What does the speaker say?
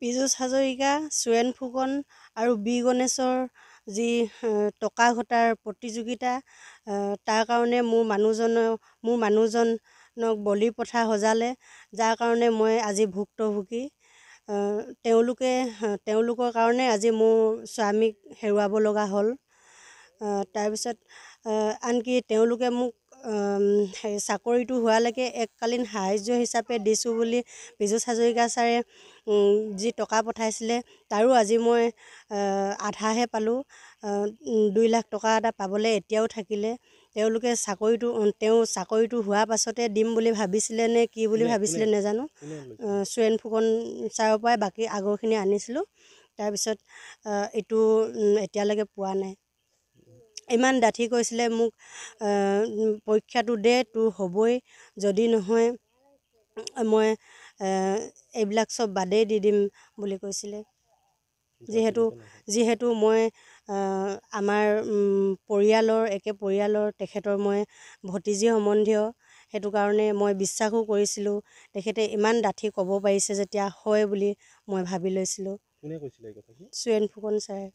পীযুষ হাজৰিকা, চুৰেণ ফুকন আৰু বি গণেশৰ যি টকা ঘটাৰ প্ৰতিযোগিতা, তাৰ কাৰণে মোৰ মানুহজনক বলি প্ৰথা সজালে, যাৰ কাৰণে মই আজি ভুক্তভোগী। তেওঁলোকৰ কাৰণে আজি মোৰ স্বামীক হেৰুৱাব লগা হ'ল। তাৰপিছত আনকি তেওঁলোকে মোক চাকৰিটো হোৱালৈকে এককালীন সাহাৰ্য হিচাপে দিছোঁ বুলি পীযুষ হাজৰিকা ছাৰে যি টকা পঠাইছিলে, তাৰো আজি মই আধাহে পালোঁ। 2 লাখ টকা এটা পাবলৈ এতিয়াও থাকিলে। তেওঁলোকে চাকৰিটো হোৱাৰ পাছতে দিম বুলি ভাবিছিলে নে কি বুলি ভাবিছিলে নেজানো। চুৰেণ ফুকন ছাৰৰ পৰাই বাকী আগৰখিনি আনিছিলোঁ। তাৰপিছত এইটো এতিয়ালৈকে পোৱা নাই। ইমান ডাঠি কৈছিলে মোক, পৰীক্ষাটো দে, তোৰ হ'বই, যদি নহয় মই এইবিলাক চব বাদেই দি দিম বুলি কৈছিলে। যিহেতু মই আমাৰ একে পৰিয়ালৰ তেখেতৰ মই ভতিজী সম্বন্ধীয়, সেইটো কাৰণে মই বিশ্বাসো কৰিছিলোঁ। তেখেতে ইমান ডাঠি ক'ব পাৰিছে যেতিয়া হয় বুলি মই ভাবি লৈছিলোঁ। কোনে কৈছিলে এই কথাখিনি? চুৰেণ ফুকন ছাৰে।